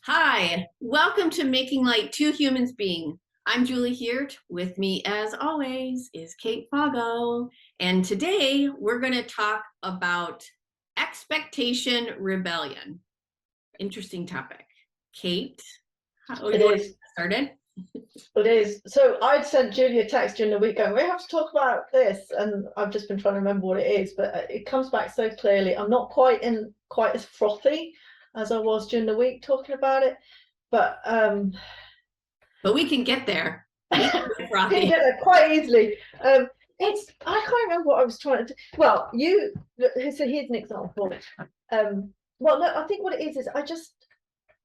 Hi, welcome to Making Light Two Humans Being. I'm Julie Heert. With me, as always, is Kate Foggo. And today we're going to talk about expectation rebellion. Interesting topic. Kate, how do you want to get started? It is. So I'd sent Julie a text during the week going, we have to talk about this. And I've just been trying to remember what it is, but it comes back so clearly. I'm not quite as frothy as I was during the week talking about it, but we can get there. We can get there quite easily. I can't remember what I was trying to do. Well, so here's an example. Well, no, I think what it is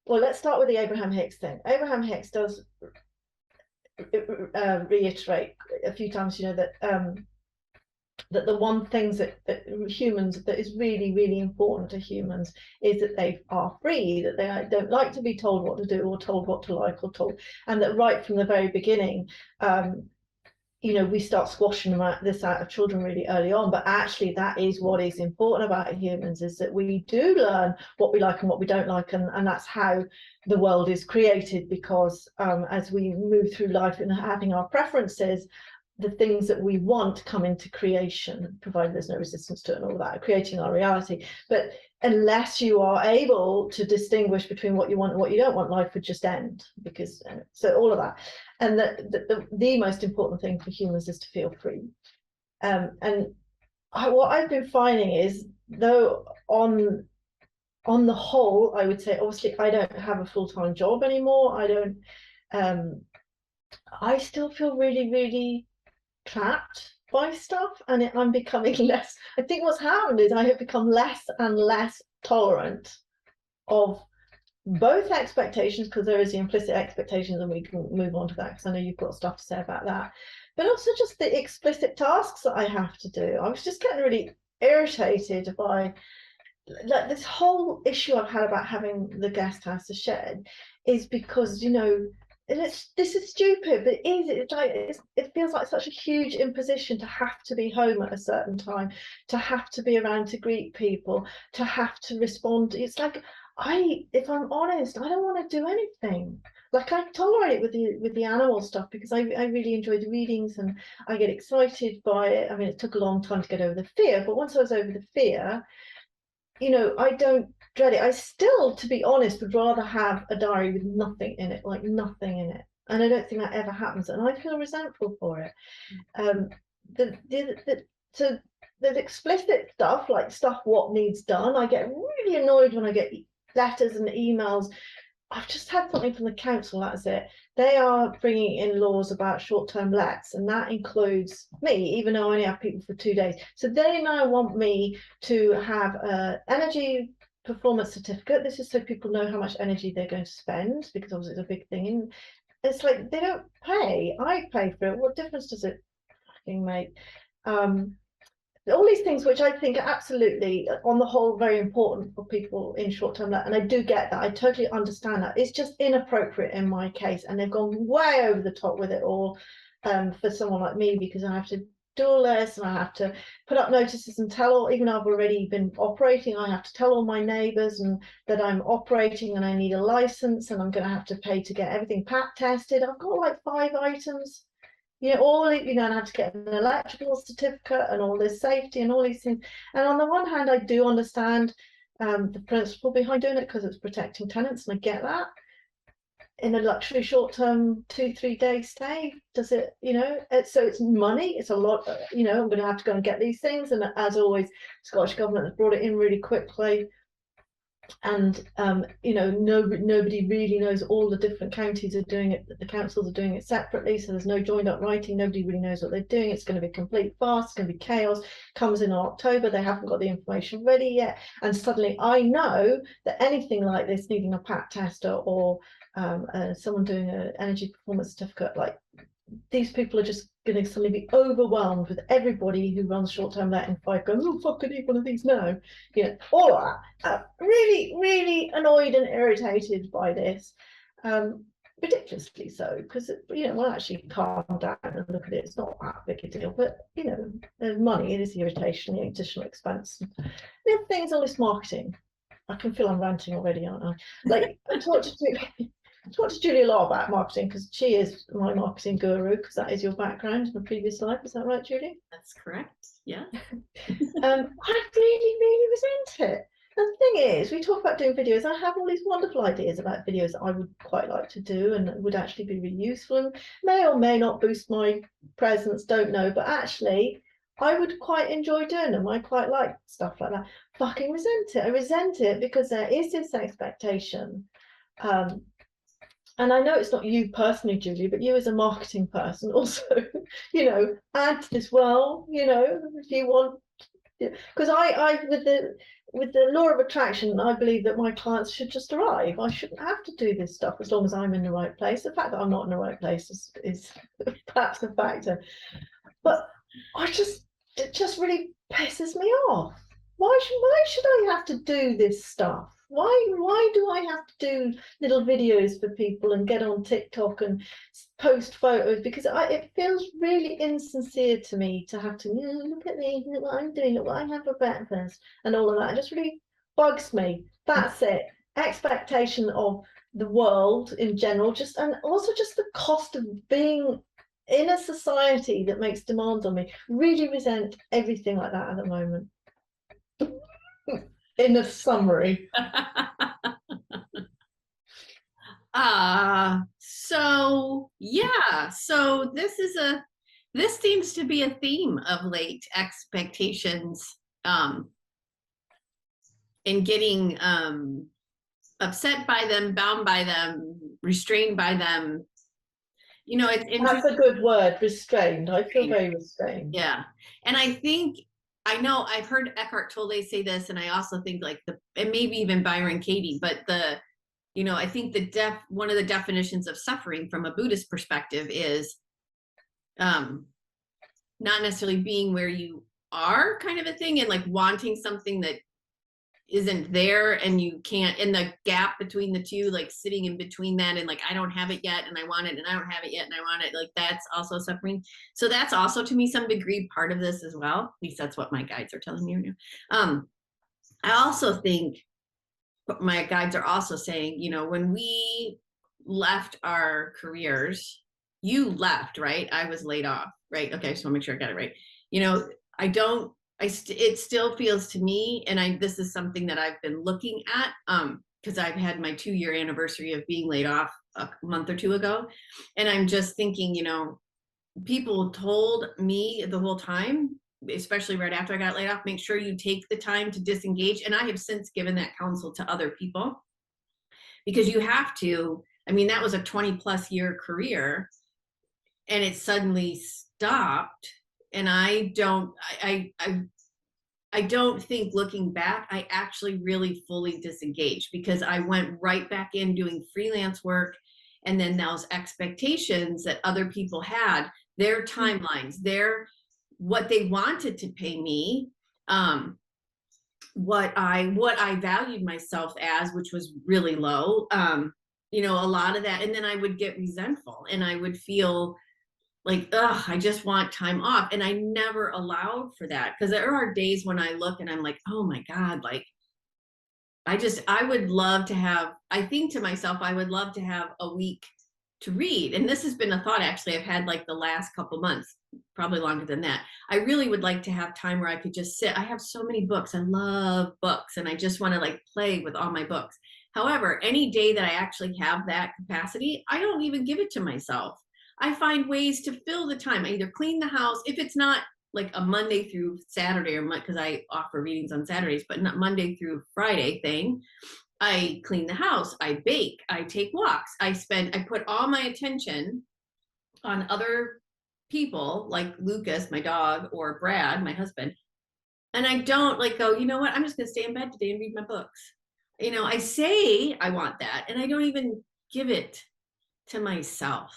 let's start with the Abraham Hicks thing. Abraham Hicks does reiterate a few times, that the one things that humans, that is really, really important to humans, is that they are free, that they don't like to be told what to do or told what to like or told, and that right from the very beginning, we start squashing this out of children really early on. But actually, that is what is important about humans, is that we do learn what we like and what we don't like, and that's how the world is created. Because as we move through life and having our preferences, the things that we want come into creation, provided there's no resistance to it and all that, creating our reality. But unless you are able to distinguish between what you want and what you don't want, life would just end. Because so all of that, and the most important thing for humans is to feel free. What I've been finding is, though, on the whole, I would say, obviously, I don't have a full-time job anymore. I still feel really, really trapped by stuff, and I'm becoming less. I think what's happened is I have become less and less tolerant of both expectations, because there is the implicit expectations, and we can move on to that because I know you've got stuff to say about that, but also just the explicit tasks that I have to do. I was just getting really irritated by, like, this whole issue I've had about having the guest house a shed is because, this is stupid, but it feels like such a huge imposition to have to be home at a certain time, to have to be around to greet people, to have to respond. It's like, if I'm honest, I don't want to do anything. Like, I tolerate it with the animal stuff because I really enjoy the readings and I get excited by it. I mean, it took a long time to get over the fear, but once I was over the fear, I don't dread it. I still, to be honest, would rather have a diary with nothing in it, like nothing in it. And I don't think that ever happens, and I feel resentful for it. So the explicit stuff, like stuff what needs done, I get really annoyed when I get letters and emails. I've just had something from the council, that's it. They are bringing in laws about short-term lets, and that includes me, even though I only have people for 2 days. So they now want me to have an energy performance certificate. This is so people know how much energy they're going to spend, because obviously it's a big thing. And it's like, they don't pay. I pay for it. What difference does it fucking make? All these things which I think are absolutely, on the whole, very important for people in short-term let, and I do get that. I totally understand that. It's just inappropriate in my case, and they've gone way over the top with it all for someone like me, because I have to do all this, and I have to put up notices and tell even though I've already been operating, I have to tell all my neighbours and that I'm operating and I need a license, and I'm going to have to pay to get everything PAT tested. I've got like 5 items. And I have to get an electrical certificate and all this safety and all these things. And on the one hand, I do understand the principle behind doing it, because it's protecting tenants, and I get that. In a luxury short-term 2-3 day stay, does it, so it's money, it's a lot, I'm going to have to go and get these things. And as always, the Scottish Government has brought it in really quickly. And nobody really knows. All the different counties are doing it, the councils are doing it separately, so there's no joined up writing. Nobody really knows what they're doing. It's going to be a complete farce. It's going to be chaos. Comes in October, they haven't got the information ready yet, and suddenly I know that anything like this, needing a PAT tester or someone doing an energy performance certificate, like, these people are just going to suddenly be overwhelmed with everybody who runs short-term let in Fife going, oh fuck, I need one of these now. All of that. Really, really annoyed and irritated by this. Ridiculously so, because we'll actually calm down and look at it. It's not that big a deal, but there's money, it is the irritation, the additional expense. The other thing is all this marketing. I can feel I'm ranting already, aren't I? Like I talked to Julie, I talked to Julie a lot about marketing because she is my marketing guru, because that is your background in the previous life. Is that right, Julie? That's correct. Yeah. I really, really resent it. And the thing is, we talk about doing videos. I have all these wonderful ideas about videos that I would quite like to do and would actually be really useful and may or may not boost my presence, don't know. But actually, I would quite enjoy doing them. I quite like stuff like that. Fucking resent it. I resent it because there is this expectation. Um, and I know it's not you personally, Julie, but you as a marketing person also, add as well, if you want, because I with the law of attraction, I believe that my clients should just arrive. I shouldn't have to do this stuff as long as I'm in the right place. The fact that I'm not in the right place is perhaps a factor, but it just really pisses me off. Why should I have to do this stuff? Why do I have to do little videos for people and get on TikTok and post photos? Because it feels really insincere to me to have to look at me, look what I'm doing, look what I have for breakfast, and all of that. It just really bugs me. That's it. Expectation of the world in general, and also just the cost of being in a society that makes demands on me. Really resent everything like that at the moment. In a summary. So yeah, so this seems to be a theme of late, expectations, and getting upset by them, bound by them, restrained by them. It's interesting. That's a good word, restrained. I feel very restrained. Yeah. And I know I've heard Eckhart Tolle say this, and I also think and maybe even Byron Katie, but I think one of the definitions of suffering from a Buddhist perspective is not necessarily being where you are, kind of a thing, and like wanting something that isn't there, and you can't, in the gap between the two, like sitting in between that, and like I don't have it yet and I want it, and I don't have it yet and I want it, like that's also suffering. So that's also, to me, some degree part of this as well. At least that's what my guides are telling me right now. I also think my guides are also saying, when we left our careers, you left, right? I was laid off, right? Okay, I just want to make sure I got it right. It still feels to me, and this is something that I've been looking at, because I've had my 2-year anniversary of being laid off a month or two ago. And I'm just thinking, people told me the whole time, especially right after I got laid off, make sure you take the time to disengage. And I have since given that counsel to other people, because you have to. I mean, that was a 20+ year career and it suddenly stopped. And I don't think, looking back, I actually really fully disengaged, because I went right back in doing freelance work. And then those expectations that other people had, their timelines, what they wanted to pay me, what I valued myself as, which was really low, a lot of that. And then I would get resentful and I would feel like, I just want time off. And I never allowed for that, because there are days when I look and I'm like, oh my God, like, I would love to have, I think to myself, I would love to have a week to read. And this has been a thought actually I've had like the last couple months, probably longer than that. I really would like to have time where I could just sit. I have so many books. I love books, and I just want to like play with all my books. However, any day that I actually have that capacity, I don't even give it to myself. I find ways to fill the time. I either clean the house, if it's not like a Monday through Saturday, or because I offer readings on Saturdays, but not Monday through Friday thing. I clean the house, I bake, I take walks, I put all my attention on other people like Lucas, my dog, or Brad, my husband. And I don't like go, you know what, I'm just going to stay in bed today and read my books. I say I want that, and I don't even give it to myself.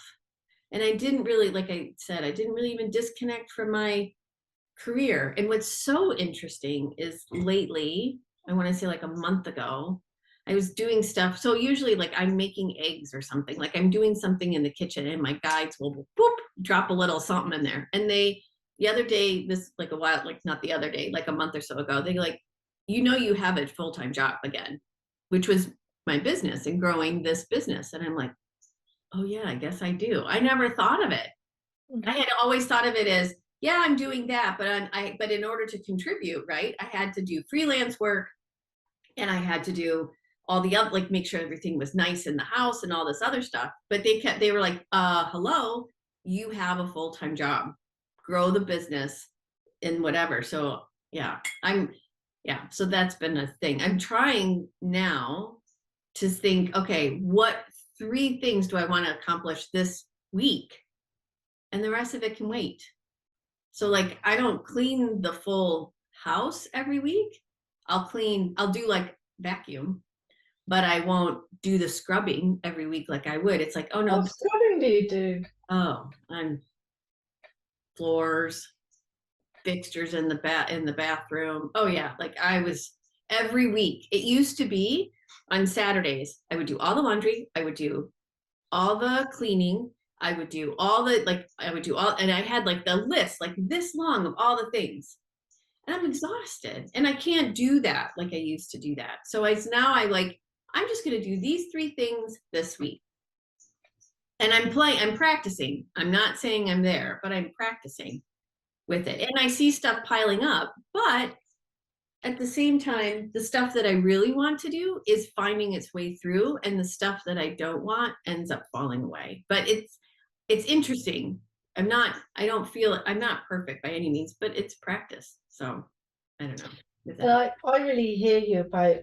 And I didn't really, like I said, I didn't really even disconnect from my career. And what's so interesting is lately, I want to say like a month ago, I was doing stuff. So usually like I'm making eggs or something, like I'm doing something in the kitchen, and my guides will drop a little something in there. And the other day, this like a while, like not the other day, like a month or so ago, they like you have a full-time job again, which was my business and growing this business. And I'm like, oh yeah, I guess I do. I never thought of it. I had always thought of it as, yeah, I'm doing that, but in order to contribute, right, I had to do freelance work, and I had to do all the other, like, make sure everything was nice in the house and all this other stuff. But they were like, hello, you have a full-time job, grow the business and whatever. So yeah, so that's been a thing. I'm trying now to think, okay, what 3 things do I want to accomplish this week? And the rest of it can wait. So like, I don't clean the full house every week. I'll do like vacuum, but I won't do the scrubbing every week like I would. It's like, oh no, What scrubbing do you do? I'm floors, fixtures in the bathroom. Oh yeah, like I was every week. It used to be on Saturdays, I would do all the laundry, I would do all the cleaning, I would do all the, like, I would do all, and I had like the list like this long of all the things. And I'm exhausted and I can't do that like I used to do that. So it's now I'm just going to do these 3 things this week. And I'm practicing. I'm not saying I'm there, but I'm practicing with it. And I see stuff piling up, but at the same time, the stuff that I really want to do is finding its way through, and the stuff that I don't want ends up falling away. But it's interesting. I don't feel I'm not perfect by any means, but it's practice. So I don't know. And I really hear you about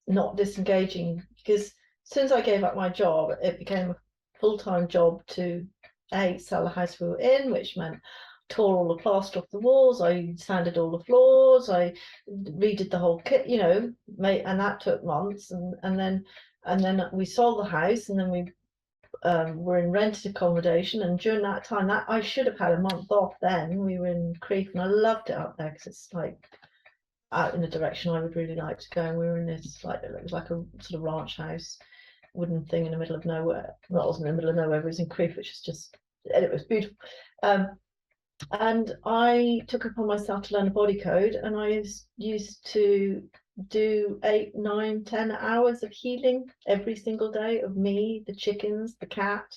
not disengaging, because as soon as I gave up my job, it became a full-time job to sell the house we were in, which meant tore all the plaster off the walls, I sanded all the floors, I redid the whole kit, and that took months, and then we sold the house, and then we were in rented accommodation, and during that time, that I should have had a month off then. We were in Crete, and I loved it up there because it's like out in the direction I would really like to go. And we were in this, like, it was like a sort of ranch house, wooden thing in the middle of nowhere. Well, it wasn't in the middle of nowhere, it was in Crete, which is just, and it was beautiful. And I took upon myself to learn a body code, and I used to do 8, 9, 10 hours of healing every single day of me, the chickens, the cat.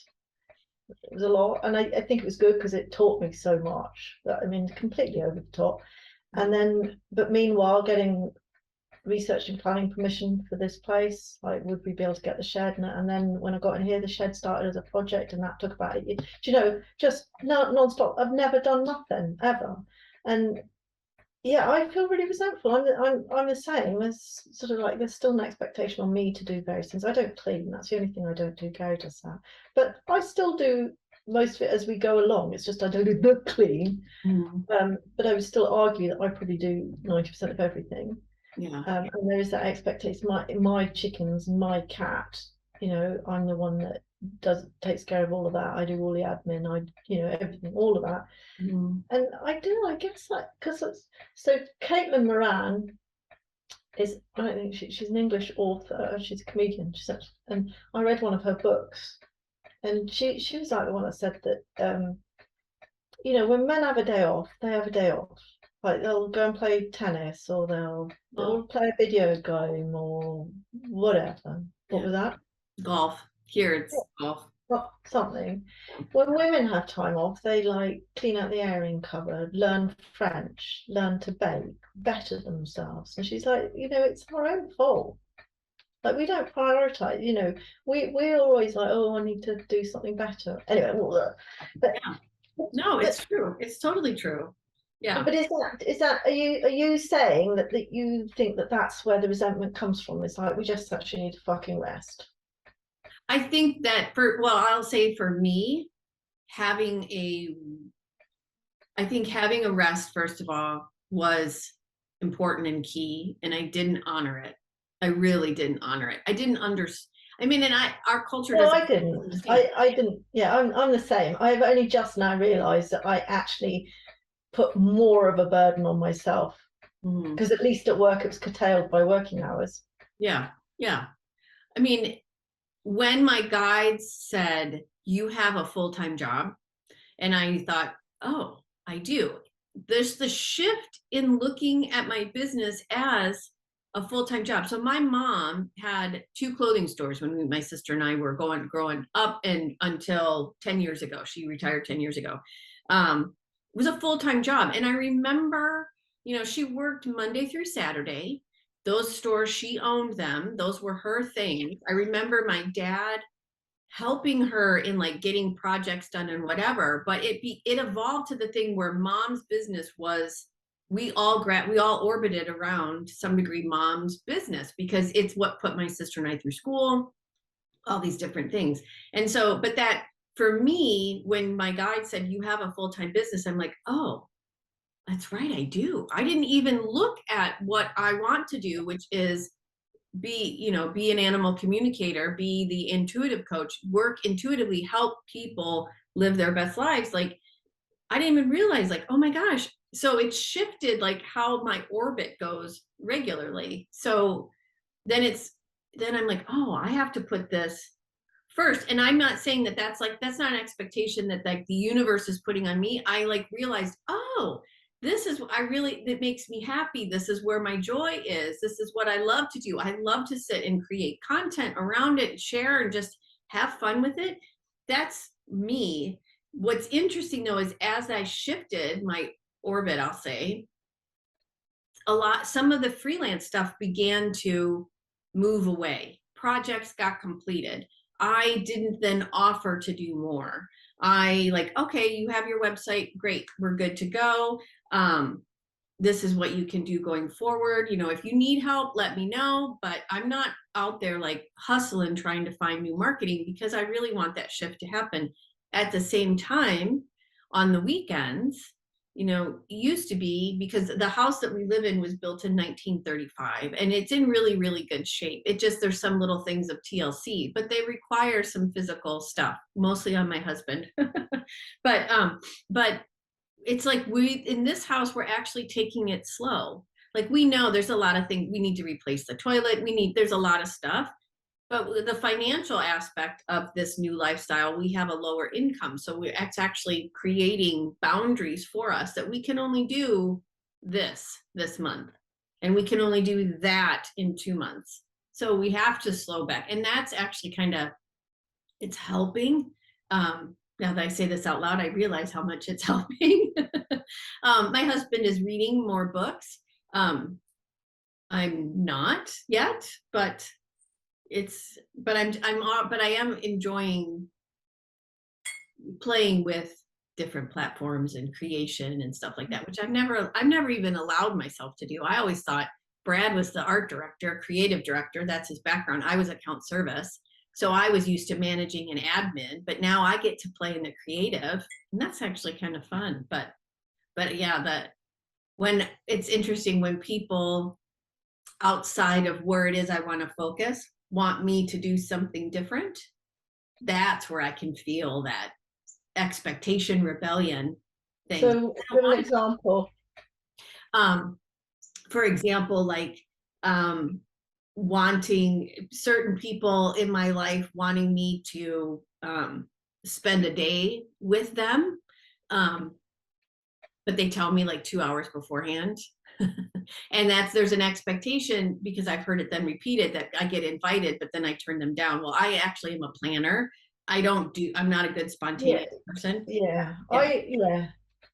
It was a lot, and I think it was good because it taught me so much. I mean, completely over the top. And then, but meanwhile, getting research and planning permission for this place, like, would we be able to get the shed? And then when I got in here, the shed started as a project, and that took about a year. Just non-stop. I've never done nothing ever, and yeah, I feel really resentful. I'm the same. There's sort of like, there's still an expectation on me to do various things. I don't clean. That's the only thing I don't do. Gary does that, but I still do most of it as we go along. It's just I don't do the clean. But I would still argue that I probably do 90% of everything. Yeah. And there is that expectation. My chickens, my cat, I'm the one that takes care of all of that. I do all the admin, everything, all of that. And I guess that because it's so. Caitlin Moran is, I don't think she's an English author, she's a comedian, and I read one of her books, and she was like the one that said that when men have a day off, they have a day off. Like, they'll go and play tennis, or they'll play a video game, or whatever. What was that? Golf. Here it's golf. Something. When women have time off, they like clean out the airing cupboard, learn French, learn to bake, better themselves. And she's like, it's our own fault. Like, we don't prioritize. We're always like, oh, I need to do something better. Anyway, but yeah. No, it's true. It's totally true. Yeah. But is that are you saying that you think that that's where the resentment comes from? It's like, we just actually need to fucking rest. I think that I'll say for me, having a rest, first of all, was important and key, and I didn't honor it. I really didn't honor it. I didn't understand. I mean, and our culture doesn't. I didn't. I didn't. Yeah, I'm the same. I've only just now realised that I actually put more of a burden on myself, because at least at work it was curtailed by working hours. Yeah. I mean, when my guides said, you have a full-time job, and I thought, oh, I do. there's the shift in looking at my business as a full-time job. So my mom had two clothing stores when my sister and I were growing up, and until 10 years ago. She retired 10 years ago. It was a full-time job. And I remember, she worked Monday through Saturday. Those stores, she owned them. Those were her things. I remember my dad helping her in like getting projects done and whatever, but it evolved to the thing where mom's business was, we all orbited around to some degree mom's business, because it's what put my sister and I through school, all these different things. And so, but that for me, when my guide said you have a full-time business, I'm like, oh, that's right, I do. I didn't even look at what I want to do, which is be an animal communicator, be the intuitive coach, work intuitively, help people live their best lives. Like, I didn't even realize, like, oh my gosh. So it shifted like how my orbit goes regularly. So then I'm like, oh, I have to put this first. And I'm not saying that's not an expectation that like the universe is putting on me. I like realized, oh, this is that makes me happy. This is where my joy is. This is what I love to do. I love to sit and create content around it, share, and just have fun with it. That's me. What's interesting though is as I shifted my orbit, I'll say, some of the freelance stuff began to move away. Projects got completed. I didn't then offer to do more. I like, okay, you have your website, great, we're good to go. This is what you can do going forward. If you need help, let me know, but I'm not out there like hustling, trying to find new marketing, because I really want that shift to happen. At the same time, on the weekends, used to be, because the house that we live in was built in 1935 and it's in really, really good shape. There's some little things of TLC, but they require some physical stuff, mostly on my husband. but it's like in this house, we're actually taking it slow. Like, we know there's a lot of things. We need to replace the toilet. There's a lot of stuff. But the financial aspect of this new lifestyle, we have a lower income. So it's actually creating boundaries for us that we can only do this month. And we can only do that in 2 months. So we have to slow back. And that's actually it's helping. Now that I say this out loud, I realize how much it's helping. My husband is reading more books. I'm not yet, but I am enjoying playing with different platforms and creation and stuff like that, which I've never even allowed myself to do. I always thought Brad was the art director, creative director. That's his background. I was account service. So I was used to managing an admin, but now I get to play in the creative, and that's actually kind of fun. But yeah, when it's interesting when people outside of where it is I want to focus want me to do something different, that's where I can feel that expectation, rebellion thing. So give an example. For example, like wanting certain people in my life wanting me to spend a day with them, but they tell me like 2 hours beforehand. And there's an expectation, because I've heard it then repeated, that I get invited, but then I turn them down. Well, I actually am a planner. I'm not a good spontaneous person. Yeah.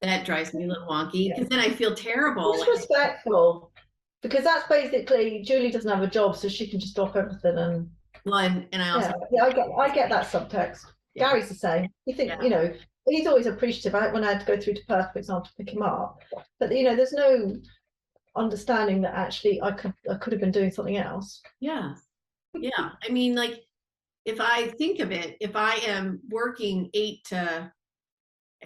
That drives me a little wonky, because then I feel terrible. Disrespectful, because that's basically, Julie doesn't have a job, so she can just drop everything and. Well, and I also. Yeah, I get that subtext. Yeah. Gary's the same. You think, he's always appreciative. When I had to go through to Perth, for example, to pick him up, but there's no understanding that actually I could have been doing something else. Yeah. I mean, like, if I think of it, if I am working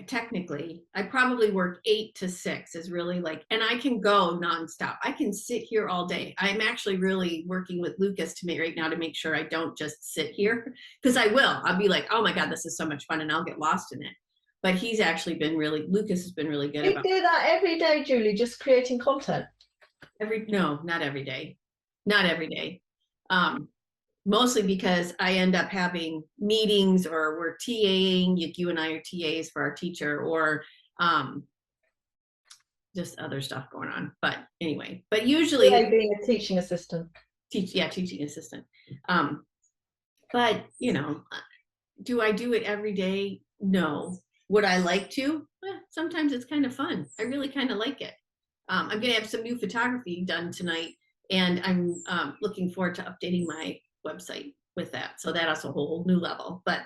technically, I probably work 8 to 6 is really like, and I can go nonstop. I can sit here all day. I'm actually really working with Lucas right now to make sure I don't just sit here, because I'll be like, oh my God, this is so much fun, and I'll get lost in it. But Lucas has been really good. You do that every day, Julie, just creating content. No, not every day. Not every day. Mostly because I end up having meetings, or we're TAing, you and I are TAs for our teacher, or just other stuff going on. But anyway, but usually being a teaching assistant. Teaching assistant. But do I do it every day? No. Would I like to? Sometimes it's kind of fun. I really kind of like it. I'm going to have some new photography done tonight, and I'm looking forward to updating my website with that. So that's a whole new level, but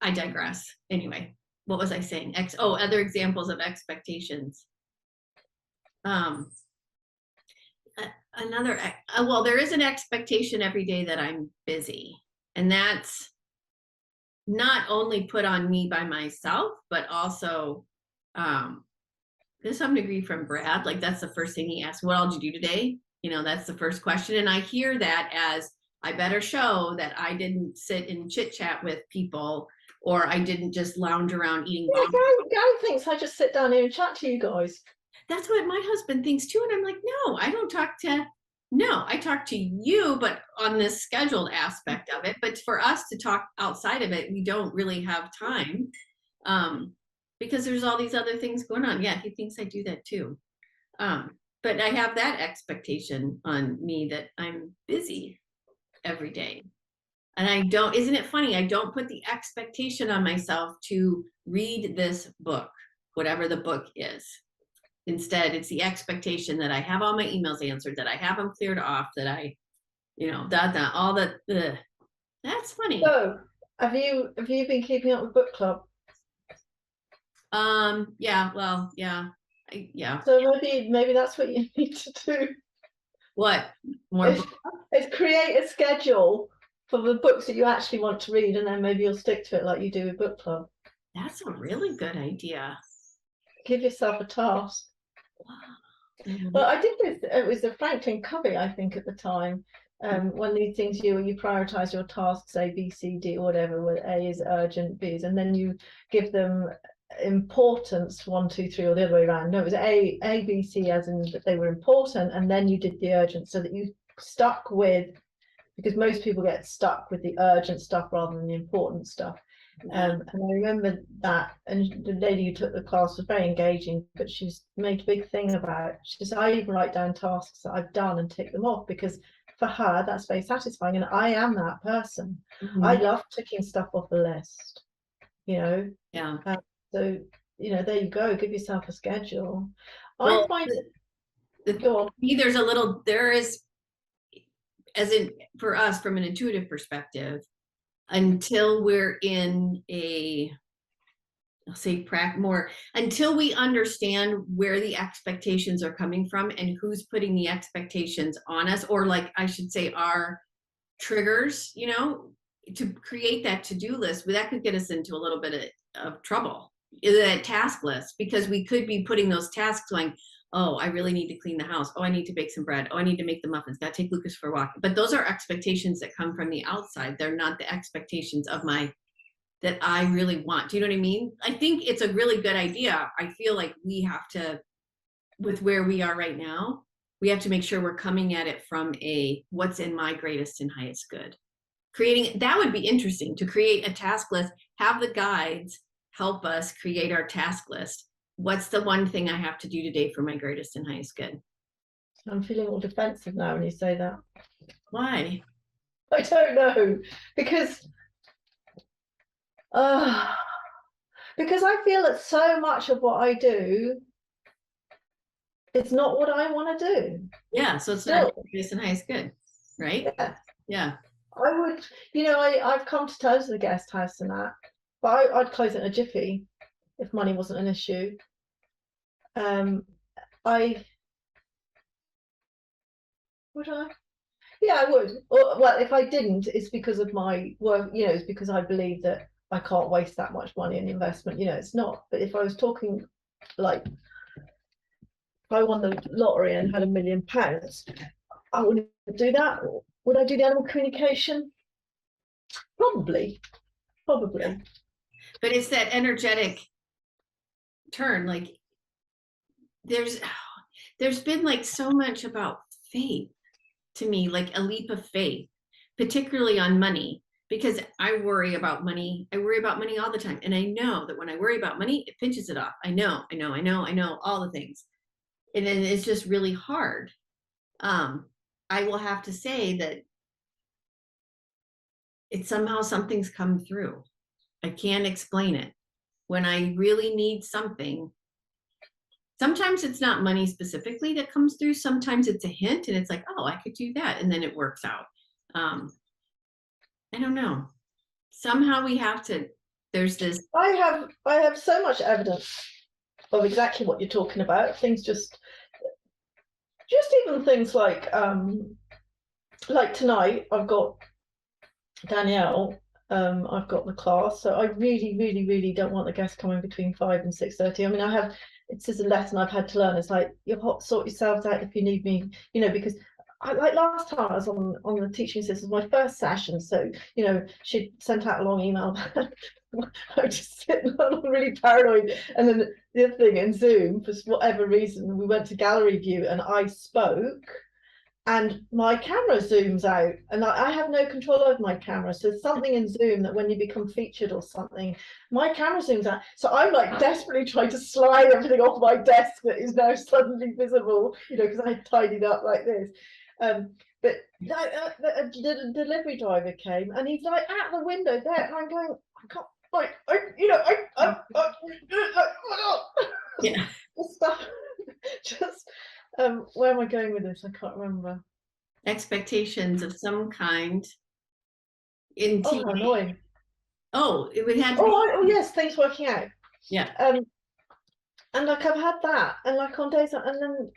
I digress. Anyway, what was I saying? Other examples of expectations. Well, there is an expectation every day that I'm busy, and that's not only put on me by myself, but also to some degree from Brad. Like, that's the first thing he asked, what all did you do today? That's the first question. And I hear that as, I better show that I didn't sit and chit chat with people, or I didn't just lounge around eating. Yeah, Gary thinks I just sit down here and chat to you guys. That's what my husband thinks too. And I'm like, no, I talk to you, but on this scheduled aspect of it. But for us to talk outside of it, we don't really have time, because there's all these other things going on. Yeah, he thinks I do that too. But I have that expectation on me that I'm busy every day. And isn't it funny? I don't put the expectation on myself to read this book, whatever the book is. Instead, it's the expectation that I have all my emails answered, that I have them cleared off, that I, all that. That's funny. So, have you been keeping up with book club? Yeah. Well, yeah. Yeah. So maybe that's what you need to do. What? More? Is create a schedule for the books that you actually want to read, and then maybe you'll stick to it like you do with book club. That's a really good idea. Give yourself a task. Mm-hmm. Well, I did this. It was a Franklin Covey, I think, at the time. One of these things you prioritize your tasks, A, B, C, D, or whatever, where A is urgent, B is, and then you give them importance 1, 2, 3, or the other way around. No, it was A, B, C, as in that they were important, and then you did the urgent, so that you stuck with, because most people get stuck with the urgent stuff rather than the important stuff. And I remember that, and the lady who took the class was very engaging, but she's made a big thing about it. She says, I even write down tasks that I've done and tick them off, because for her that's very satisfying, and I am that person. Mm-hmm. I love ticking stuff off a list, Yeah. So there you go, give yourself a schedule. Well, I find go on. There is, as in for us from an intuitive perspective, until we're in until we understand where the expectations are coming from and who's putting the expectations on us, or like I should say our triggers, to create that to-do list, that could get us into a little bit of trouble, that task list, because we could be putting those tasks going, oh, I really need to clean the house. Oh, I need to bake some bread. Oh, I need to make the muffins. Got to take Lucas for a walk. But those are expectations that come from the outside. They're not the expectations that I really want. Do you know what I mean? I think it's a really good idea. I feel like we have to, with where we are right now, we have to make sure we're coming at it from what's in my greatest and highest good. That would be interesting, to create a task list, have the guides help us create our task list. What's the one thing I have to do today for my greatest and highest good? I'm feeling all defensive now when you say that. Why? I don't know, because I feel that so much of what I do, it's not what I want to do. Yeah, so it's not greatest and highest good, right? Yeah. I would, I've come to terms with the guest house and that, but I'd close it in a jiffy if money wasn't an issue. Would I? Yeah, I would. Well, if I didn't, it's because of my work, it's because I believe that I can't waste that much money in investment. It's not. But if I was talking like, if I won the lottery and had £1 million, I wouldn't do that. Would I do the animal communication? Probably. But it's that energetic turn. Like, there's been like so much about faith to me, like a leap of faith, particularly on money, because I worry about money. I worry about money all the time. And I know that when I worry about money, it pinches it off. I know all the things. and it's just really hard. I will have to say that it's somehow something's come through. I can't explain it. When I really need something, sometimes it's not money specifically that comes through. Sometimes it's a hint and it's like, oh, I could do that. And then it works out. I don't know. Somehow we have to, there's this. I have so much evidence of exactly what you're talking about. Things just even things like tonight I've got Danielle, I've got the class, so I really don't want the guests coming between 5 and 6:30. I mean, it's just a lesson I've had to learn. It's like, sort yourselves out if you need me, because like last time I was on the teaching assistant, my first session, so she sent out a long email. I was just sitting on really paranoid, and then the other thing in Zoom, for whatever reason, we went to gallery view and I spoke and my camera zooms out, and I have no control over my camera. So there's something in Zoom that when you become featured or something, my camera zooms out. So I'm like desperately trying to slide everything off my desk that is now suddenly visible, because I had tidied up like this. But the delivery driver came and he's like at the window there, and I'm going, I can't, like, Yeah. stuff. Just where am I going with this? I can't remember. Expectations of some kind in Oh, how annoying. Oh, it would have to be. Oh, yes, things working out. Yeah. And like I've had that, and like on days, and then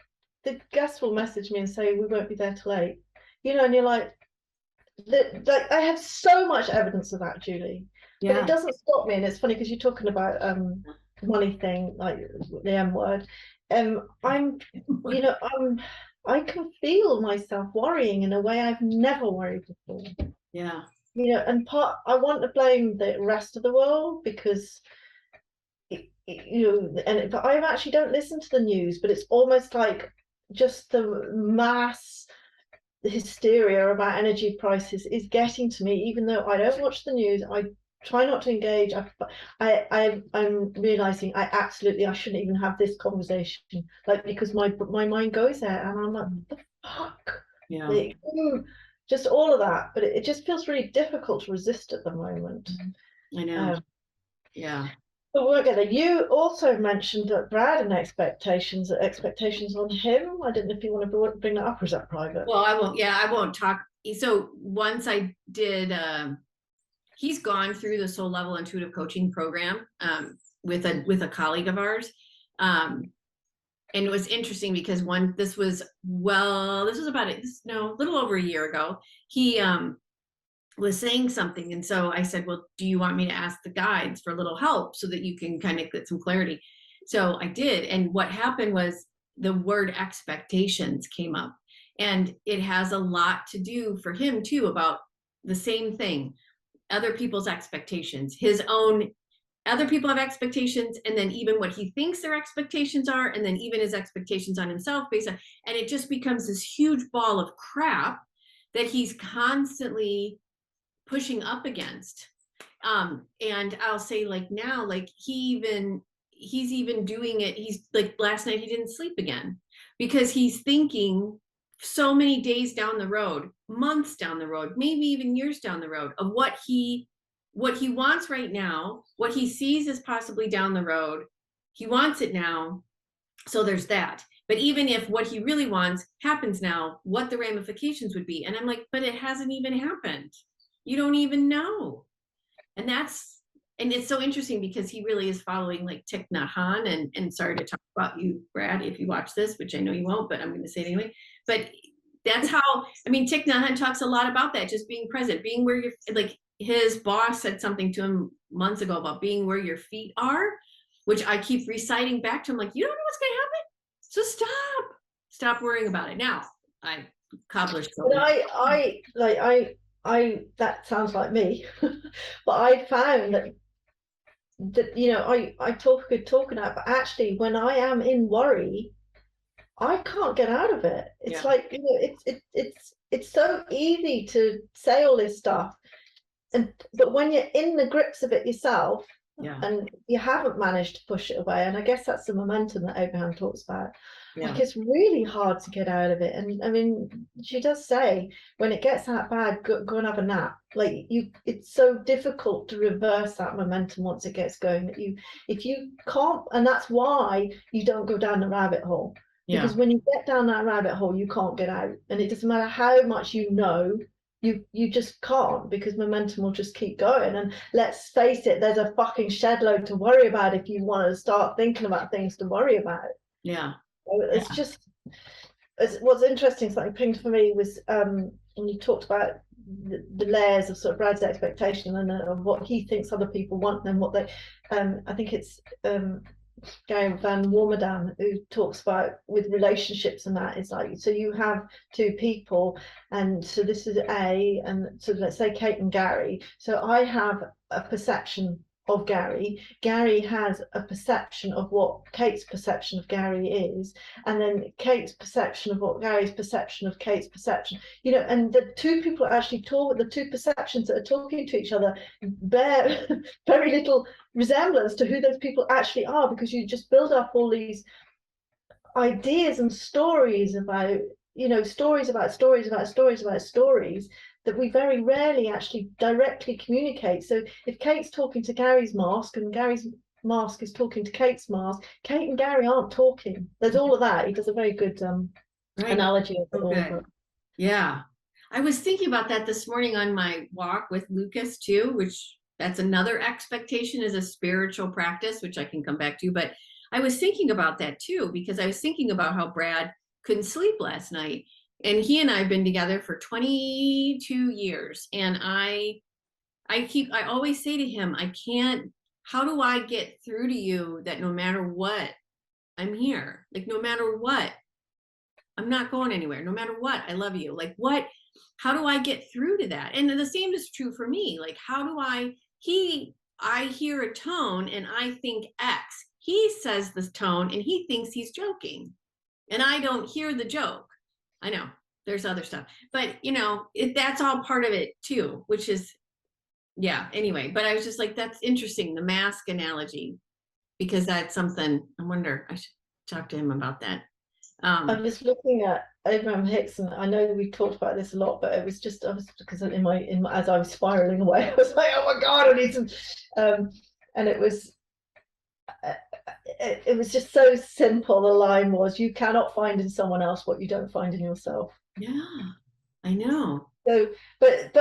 the guests will message me and say we won't be there till 8. And you're like I have so much evidence of that, Julie. But it doesn't stop me. And it's funny because you're talking about money thing, like the M word. I can feel myself worrying in a way I've never worried before. Yeah. And I want to blame the rest of the world because but I actually don't listen to the news, but it's almost like just the mass hysteria about energy prices is getting to me, even though I don't watch the news. I try not to engage. I'm realizing I shouldn't even have this conversation, like, because my mind goes there, and I'm like, what the fuck? Yeah. Like, just all of that, but it just feels really difficult to resist at the moment. I know. Yeah. But we're gonna. You also mentioned that Brad and expectations on him. I don't know if you want to bring that up, or is that private? Well, I won't. Yeah, I won't talk. So once I did, he's gone through the soul level intuitive coaching program with a colleague of ours. And it was interesting because this was about a little over a year ago. He was saying something, and so I said, well, do you want me to ask the guides for a little help so that you can kind of get some clarity? So I did, and what happened was the word expectations came up, and it has a lot to do for him too about the same thing, other people's expectations, his own. Other people have expectations, and then even what he thinks their expectations are, and then even his expectations on himself based on, and it just becomes this huge ball of crap that he's constantly pushing up against. And I'll say, like, now, like, he's even doing it. He's like, last night he didn't sleep again because he's thinking so many days down the road, months down the road, maybe even years down the road, of what he wants right now, what he sees as possibly down the road. He wants it now. So there's that. But even if what he really wants happens now, what the ramifications would be. And I'm like, but it hasn't even happened. You don't even know. And it's so interesting because he really is following like Thich Nhat Hanh, and sorry to talk about you, Brad, if you watch this, which I know you won't, but I'm going to say it anyway. But that's how, Thich Nhat Hanh talks a lot about that, just being present, being where you're, like, his boss said something to him months ago about being where your feet are, which I keep reciting back to him, like, you don't know what's going to happen. So stop worrying about it. Now, I accomplished something. But that sounds like me, but I found that I talk good talking out, but actually when I am in worry, I can't get out of it. It's like, it's so easy to say all this stuff, but when you're in the grips of it yourself, Yeah. and you haven't managed to push it away. And I guess that's the momentum that Abraham talks about. Yeah. Like, it's really hard to get out of it. And I mean, she does say when it gets that bad, go and have a nap. Like, it's so difficult to reverse that momentum once it gets going, that if you can't, and that's why you don't go down the rabbit hole. Yeah. Because when you get down that rabbit hole, you can't get out. And it doesn't matter how much you know, you just can't, because momentum will just keep going. And let's face it, there's a fucking shed load to worry about if you want to start thinking about things to worry about. Yeah. So it's just, what's interesting, something pinged for me was when you talked about the layers of sort of Brad's expectation and what he thinks other people want and what they, I think it's Gary Van Warmerdam, who talks about with relationships, and that is like, so you have two people, and so this is A, and so let's say Kate and Gary. So I have a perception of Gary. Gary has a perception of what Kate's perception of Gary is, and then Kate's perception of what Gary's perception of Kate's perception. And the two people actually talk, the two perceptions that are talking to each other bear very little resemblance to who those people actually are, because you just build up all these ideas and stories about stories about stories about stories about stories that we very rarely actually directly communicate. So if Kate's talking to Gary's mask and Gary's mask is talking to Kate's mask, Kate and Gary aren't talking. There's all of that. He does a very good analogy of it all. Yeah, I was thinking about that this morning on my walk with Lucas too, which that's another expectation, is a spiritual practice, which I can come back to. But I was thinking about that too, because I was thinking about how Brad couldn't sleep last night. And he and I have been together for 22 years. And I always say to him, how do I get through to you that no matter what, I'm here? Like, no matter what, I'm not going anywhere. No matter what, I love you. Like, how do I get through to that? And the same is true for me. Like, I hear a tone and I think X. He says this tone and he thinks he's joking. And I don't hear the joke. I know there's other stuff, but that's all part of it too, which is, yeah, anyway. But I was just like, that's interesting, the mask analogy, because that's something I wonder, I should talk to him about that. I'm just looking at Abraham Hicks, and I know we talked about this a lot, but it was just because in my as I was spiraling away, I was like, oh my god, I need some, and it was just so simple. The line was, you cannot find in someone else what you don't find in yourself. Yeah, I know. So, but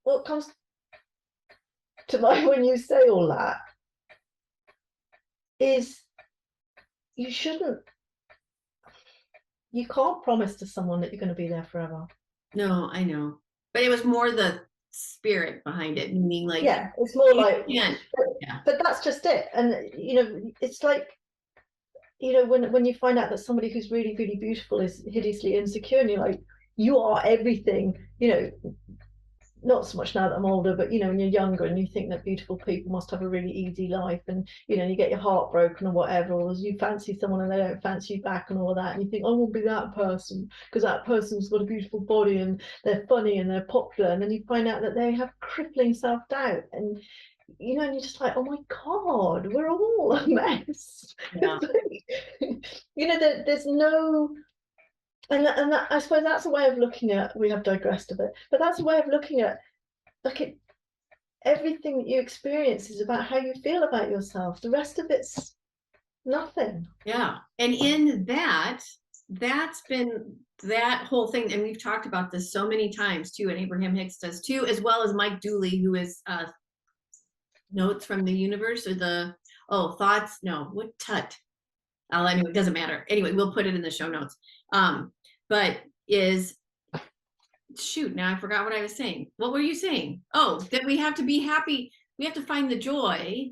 what comes to mind when you say all that is you can't promise to someone that you're going to be there forever. No, I know. But it was more the spirit behind it, meaning like, yeah, it's more like, but that's just it. And it's like, when you find out that somebody who's really, really beautiful is hideously insecure, and you're like, you are everything, not so much now that I'm older, but when you're younger and you think that beautiful people must have a really easy life, and you get your heart broken or whatever, or you fancy someone and they don't fancy you back and all of that, and you think, I won't be that person because that person's got a beautiful body and they're funny and they're popular, and then you find out that they have crippling self-doubt, and and you're just like, oh my god, we're all a mess. Yeah. There's no. And that, I suppose that's a way of looking at, we have digressed a bit, but that's a way of looking at, everything that you experience is about how you feel about yourself. The rest of it's nothing. Yeah. And in that's been that whole thing. And we've talked about this so many times too, and Abraham Hicks does too, as well as Mike Dooley, who is Notes from the Universe, or Thoughts. No, what Tut. Anyway, it doesn't matter. Anyway, we'll put it in the show notes. But now I forgot what I was saying. What were you saying? Oh, that we have to be happy. We have to find the joy,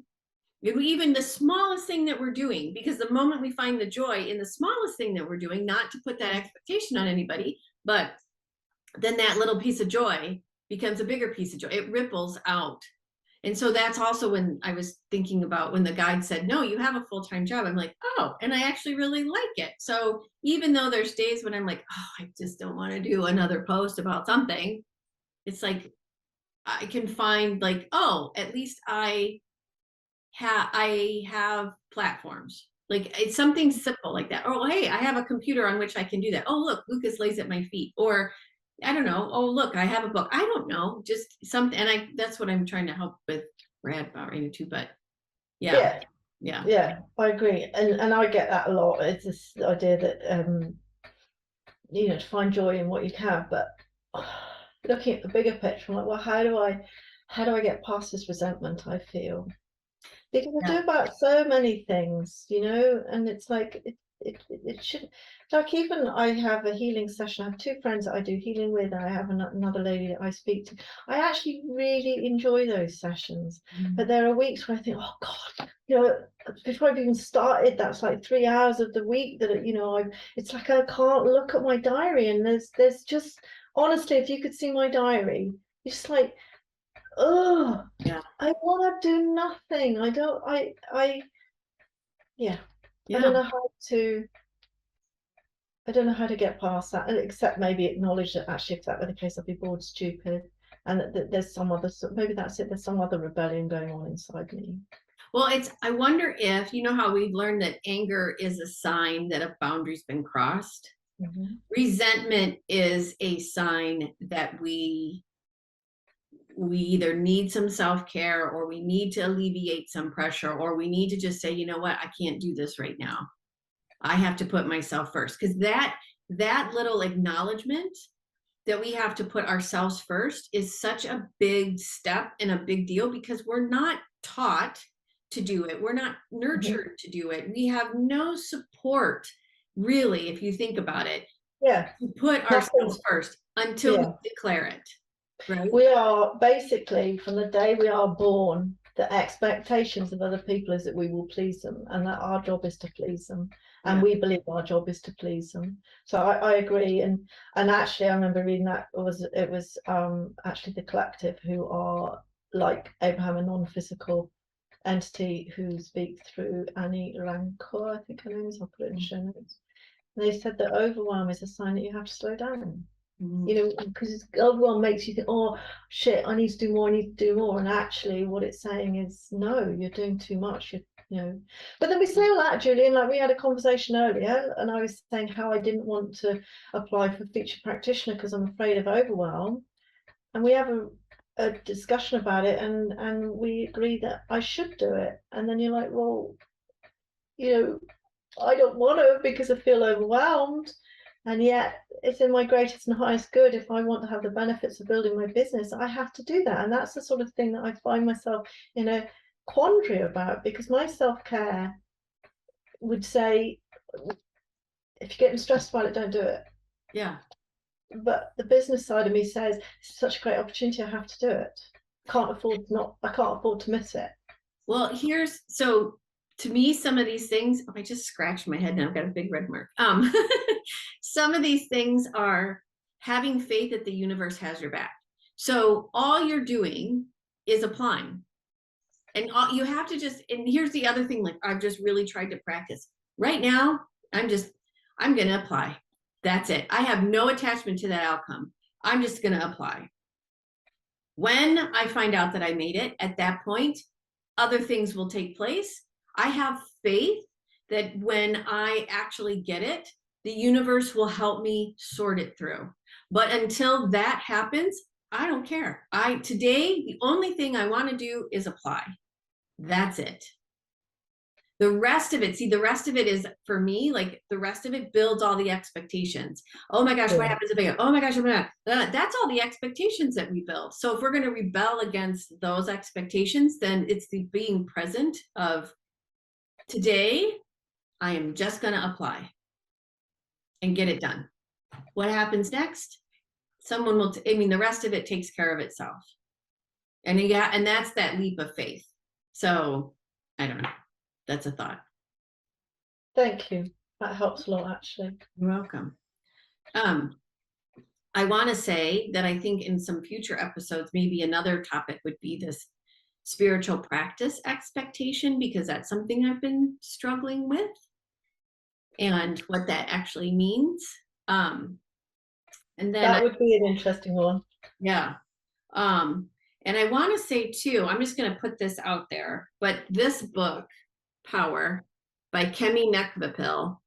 even the smallest thing that we're doing, because the moment we find the joy in the smallest thing that we're doing, not to put that expectation on anybody, but then that little piece of joy becomes a bigger piece of joy. It ripples out. And so that's also when I was thinking about when the guide said, no, you have a full-time job. I'm like, oh, and I actually really like it. So even though there's days when I'm like, oh, I just don't want to do another post about something, it's like, I can find like, oh, at least I I have platforms. Like it's something simple like that. Oh, hey, I have a computer on which I can do that. Oh, look, Lucas lays at my feet. Or I don't know. Oh, look, I have a book. I don't know. Just something. And that's what I'm trying to help with Brad about right now too. But yeah, Yeah, yeah, yeah, I agree. And I get that a lot. It's this idea that to find joy in what you have, but looking at the bigger picture, I'm like, well, how do I get past this resentment I feel? Because I yeah, do about so many things, and it's like it should, like, even I have a healing session. I have two friends that I do healing with, and I have another lady that I speak to. I actually really enjoy those sessions, but there are weeks where I think, oh God, before I've even started, that's like 3 hours of the week that it's like I can't look at my diary, and there's just, honestly, if you could see my diary, it's just like, oh, yeah, I want to do nothing. I don't, yeah, I yeah. don't know how to, I don't know how to get past that, except maybe acknowledge that actually, if that were the case, I'd be bored stupid, and that there's some other, maybe that's it, there's some other rebellion going on inside me. Well, I wonder if, you know how we've learned that anger is a sign that a boundary's been crossed. Mm-hmm. Resentment is a sign that we either need some self-care, or we need to alleviate some pressure, or we need to just say, you know what, I can't do this right now. I have to put myself first. Because that little acknowledgement that we have to put ourselves first is such a big step and a big deal, because we're not taught to do it. We're not Mm-hmm. nurtured to do it. We have no support, really, if you think about it, Yeah, to put nothing. ourselves first until we Yeah, declare it, right? we are basically, from the day we are born, the expectations of other people is that we will please them, and that our job is to please them, and Yeah. we believe our job is to please them. So I agree, and actually I remember reading that it was actually the collective, who are like Abraham, a non-physical entity, who speak through Annie Francoeur, I think her name is. I'll put it in the show notes. And they said that overwhelm is a sign that you have to slow down, Mhm. because everyone makes you think, oh shit, I need to do more, I need to do more. And actually, what it's saying is, no, you're doing too much. But then we say all that, Julian, like we had a conversation earlier, and I was saying how I didn't want to apply for feature practitioner because I'm afraid of overwhelm. And we have a discussion about it, and we agree that I should do it. And then you're like, well, you know, I don't want to because I feel overwhelmed. And yet, it's in my greatest and highest good. If I want to have the benefits of building my business, I have to do that. And that's the sort of thing that I find myself in a quandary about, because my self care would say, if you're getting stressed about it, don't do it. Yeah. But the business side of me says, it's such a great opportunity, I have to do it. I can't afford to miss it. Well, so to me, some of these things, oh, I just scratched my head now. I've got a big red mark. Some of these things are having faith that the universe has your back. So all you're doing is applying. And you have to and here's the other thing, like I've just really tried to practice. Right now, I'm going to apply. That's it. I have no attachment to that outcome. I'm just going to apply. When I find out that I made it, at that point, other things will take place. I have faith that when I actually get it, the universe will help me sort it through. But until that happens, I don't care. Today, the only thing I want to do is apply. That's it. The rest of it, the rest of it is for me, like the rest of it builds all the expectations. Oh my gosh, what happens if I go? Oh my gosh, that's all the expectations that we build. So if we're going to rebel against those expectations, then it's the being present of today, I am just going to apply and get it done. What happens next? Someone will, the rest of it takes care of itself. And yeah, and that's that leap of faith. So I don't know. That's a thought. Thank you. That helps a lot, actually. You're welcome. I want to say that I think in some future episodes, maybe another topic would be this spiritual practice expectation, because that's something I've been struggling with and what that actually means. And then, That would be an interesting one. yeah. Um, And I want to say too, I'm just going to put this out there, but this book, Power by Kemi Nekvapil,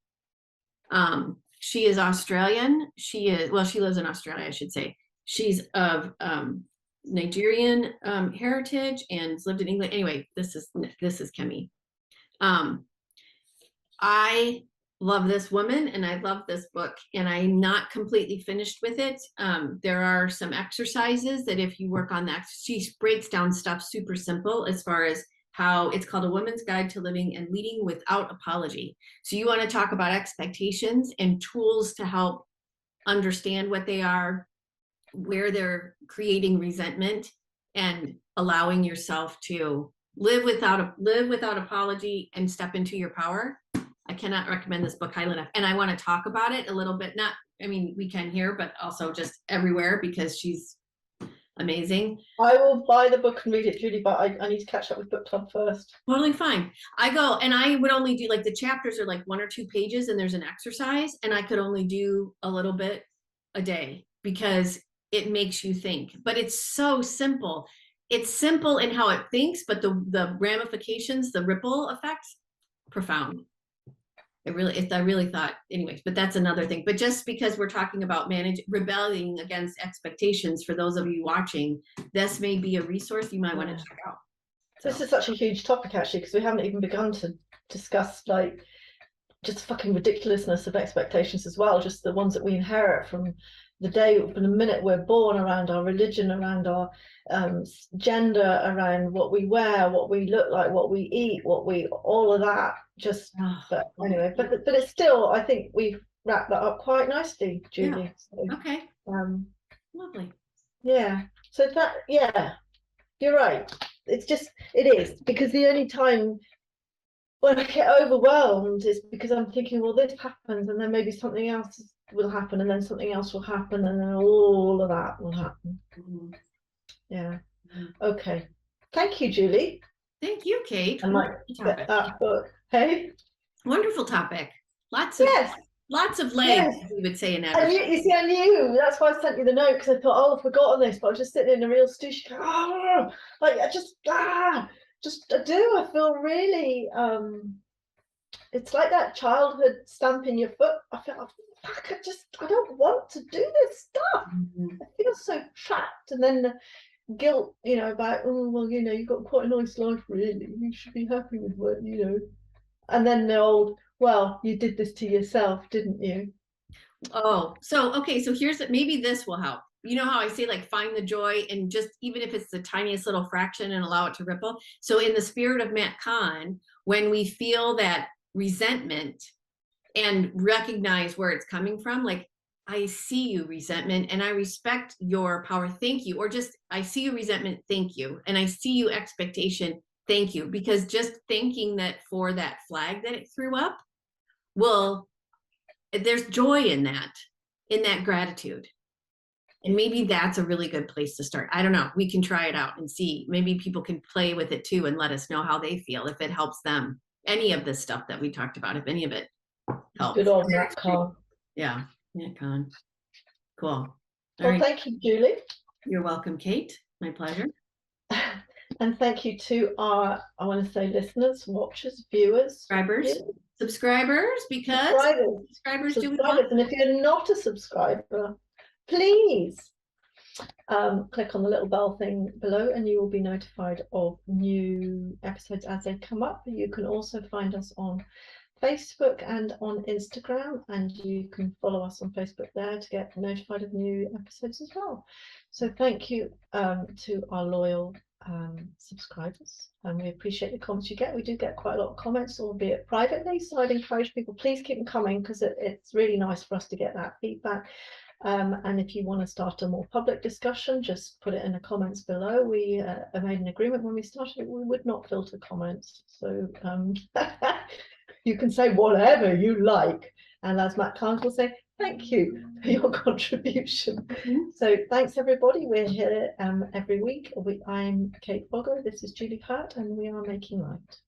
she is Australian. She lives in Australia, I should say. She's of Nigerian heritage and has lived in England. Anyway, this is Kemi. I love this woman and I love this book, and I'm not completely finished with it. There are some exercises that if you work on that, she breaks down stuff super simple as far as how it's called A Woman's Guide to Living and Leading Without Apology. So you want to talk about expectations and tools to help understand what they are, where they're creating resentment, and allowing yourself to live without apology and step into your power. I cannot recommend this book highly enough. And I want to talk about it a little bit. Not, I mean, we can here, but also just everywhere because she's amazing. I will buy the book and read it, Judy, but I need to catch up with book club first. Totally fine. I go and I would only do like the chapters are like 1 or 2 pages and there's an exercise, and I could only do a little bit a day because it makes you think. But it's so simple. It's simple in how it thinks, but the ramifications, the ripple effects, profound. I really thought, anyways, but that's another thing. But just because we're talking about rebelling against expectations, for those of you watching, this may be a resource you might want to check out. So this is such a huge topic, actually, because we haven't even begun to discuss like just fucking ridiculousness of expectations as well, just the ones that we inherit from the minute we're born, around our religion, around our gender, around what we wear, what we look like, what we eat, all of that. Just, but anyway, but it's still, I think we've wrapped that up quite nicely, Julie. Yeah. So, okay. Lovely. Yeah. So that, yeah, you're right. It's just, it is, because the only time when I get overwhelmed is because I'm thinking, well, this happens, and then maybe something else will happen, and then something else will happen, and then all of that will happen. Mm-hmm. Yeah. Mm-hmm. Okay. Thank you, Julie. Thank you, Kate. I might get that book. Hey. Wonderful topic. Lots of legs, we would say in that. You see, I knew. That's why I sent you the note, because I thought, oh, I've forgotten this, but I was just sitting in a real stoosh. Like I feel really it's like that childhood stamp in your foot. I feel, fuck, I don't want to do this stuff. Mm-hmm. I feel so trapped, and then the guilt, about, oh well, you've got quite a nice life, really, you should be happy with what, and then the old, well, you did this to yourself, didn't you? Oh, so okay, so maybe this will help. You know how I say, like, find the joy, and just even if it's the tiniest little fraction, and allow it to ripple. So in the spirit of Matt Kahn, when we feel that resentment and recognize where it's coming from, like, I see you, resentment, and I respect your power, thank you. Or just, I see you, resentment, thank you. And I see you, expectation, thank you. Because just thanking that for that flag that it threw up, there's joy in that gratitude. And maybe that's a really good place to start. I don't know. We can try it out and see. Maybe people can play with it too and let us know how they feel, if it helps them. Any of this stuff that we talked about, if any of it helps. Good old Matt Kahn. Yeah, Matt Kahn. Cool. All right. Thank you, Julie. You're welcome, Kate. My pleasure. And thank you to our, I want to say, listeners, watchers, viewers, subscribers, because subscribers do we want. And if you're not a subscriber, please click on the little bell thing below, and you will be notified of new episodes as they come up. You can also find us on Facebook and on Instagram, and you can follow us on Facebook there to get notified of new episodes as well. So thank you to our loyal subscribers, and we appreciate the comments you get. We do get quite a lot of comments, albeit privately, so I'd encourage people, please keep them coming, because it's really nice for us to get that feedback. And if you want to start a more public discussion, just put it in the comments below. We made an agreement when we started, we would not filter comments, so you can say whatever you like, and as Matt Kahn will say, thank you for your contribution. Mm-hmm. So thanks, everybody. We're here every week. I'm Kate Foggo, this is Julie Hart, and we are making light.